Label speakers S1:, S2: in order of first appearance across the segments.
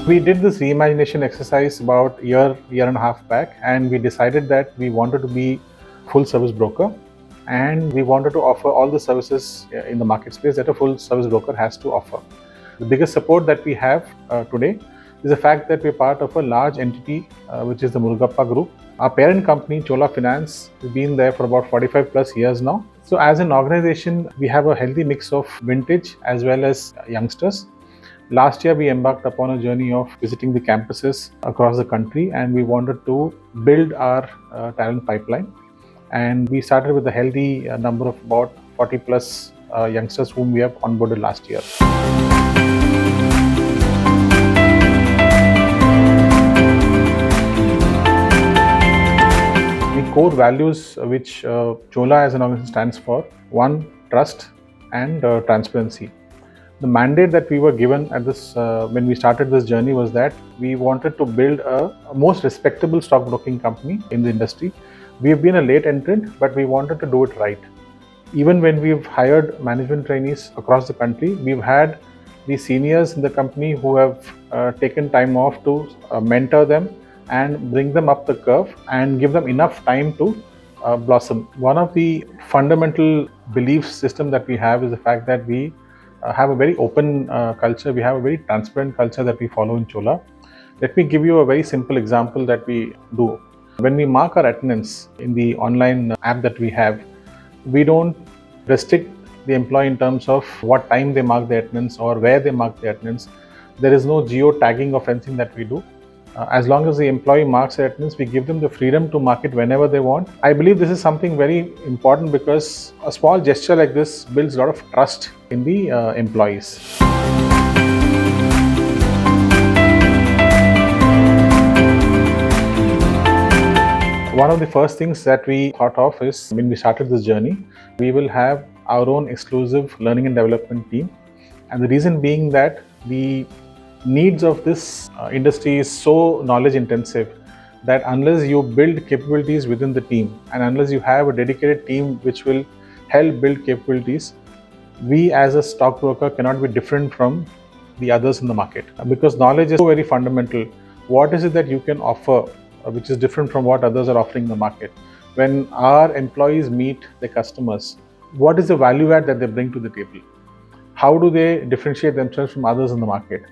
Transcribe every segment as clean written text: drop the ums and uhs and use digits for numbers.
S1: We did this reimagination exercise about year and a half back, and we decided that we wanted to be full service broker, and we wanted to offer all the services in the market space that a full service broker has to offer. The biggest support that we have today is the fact that we're part of a large entity, which is the Murugappa Group. Our parent company, Chola Finance, has been there for about 45 plus years now. So as an organization, we have a healthy mix of vintage as well as youngsters. Last year, we embarked upon a journey of visiting the campuses across the country, and we wanted to build our talent pipeline. And we started with a healthy number of about 40 plus youngsters whom we have onboarded last year. The core values which Chola as an organization stands for: one, trust and transparency. The mandate that we were given at this when we started this journey was that we wanted to build a most respectable stockbroking company in the industry. We have been a late entrant, but we wanted to do it right. Even when we've hired management trainees across the country, we've had the seniors in the company who have taken time off to mentor them and bring them up the curve and give them enough time to blossom. One of the fundamental belief system that we have is the fact that we have a very open culture. We have a very transparent culture that we follow in Chola. Let me give you a very simple example that we do. When we mark our attendance in the online app that we have, we don't restrict the employee in terms of what time they mark their attendance or where they mark their attendance. There is no geo tagging of anything that we do. As long as the employee marks their attendance, we give them the freedom to mark it whenever they want. I believe this is something very important because a small gesture like this builds a lot of trust in the employees. One of the first things that we thought of is when we started this journey, we will have our own exclusive learning and development team. And the reason being that the needs of this industry is so knowledge intensive that unless you build capabilities within the team and unless you have a dedicated team which will help build capabilities, we as a stockbroker cannot be different from the others in the market, because knowledge is so very fundamental. What is it that you can offer which is different from what others are offering in the market? When our employees meet their customers, what is the value add that they bring to the table? How do they differentiate themselves from others in the market?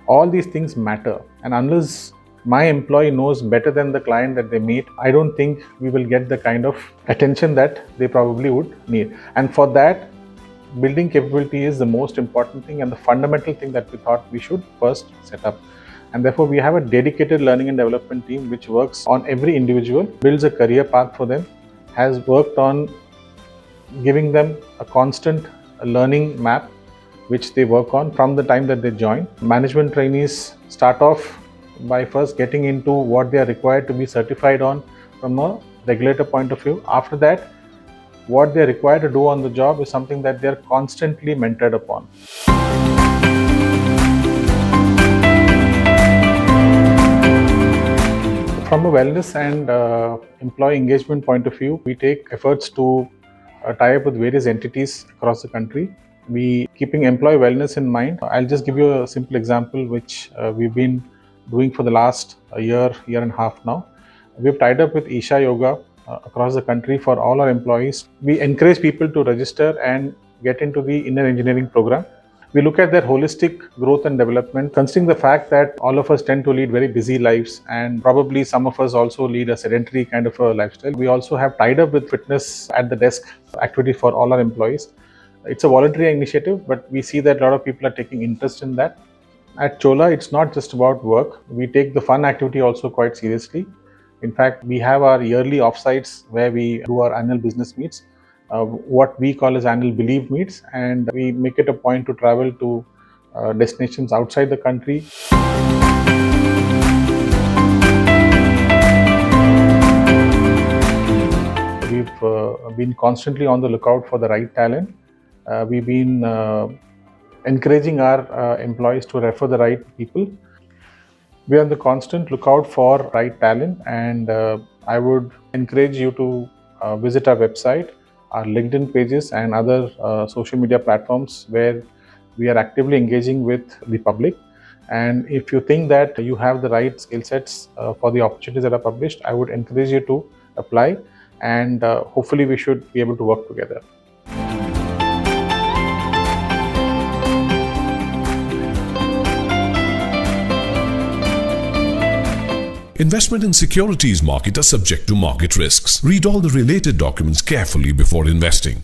S1: All these things matter, and unless my employee knows better than the client that they meet, I don't think we will get the kind of attention that they probably would need. And for that, building capability is the most important thing and the fundamental thing that we thought we should first set up. And therefore, we have a dedicated learning and development team which works on every individual, builds a career path for them, has worked on giving them a constant learning map which they work on from the time that they join. Management trainees start off by first getting into what they are required to be certified on from a regulator point of view. After that, what they are required to do on the job is something that they are constantly mentored upon. From a wellness and employee engagement point of view, we take efforts to tie up with various entities across the country. We keeping employee wellness in mind. I'll just give you a simple example which we've been doing for the last year and a half now. We've tied up with Isha Yoga across the country for all our employees. We encourage people to register and get into the inner engineering program. We look at their holistic growth and development, considering the fact that all of us tend to lead very busy lives and probably some of us also lead a sedentary kind of a lifestyle. We also have tied up with fitness at the desk activity for all our employees. It's a voluntary initiative, but we see that a lot of people are taking interest in that. At Chola, it's not just about work. We take the fun activity also quite seriously. In fact, we have our yearly offsites where we do our annual business meets, what we call as annual believe meets, and we make it a point to travel to destinations outside the country. We've been constantly on the lookout for the right talent. We've been encouraging our employees to refer the right people. We are on the constant lookout for right talent, and I would encourage you to visit our website, our LinkedIn pages and other social media platforms where we are actively engaging with the public. And if you think that you have the right skill sets for the opportunities that are published, I would encourage you to apply, and hopefully we should be able to work together.
S2: Investment in securities market are subject to market risks. Read all the related documents carefully before investing.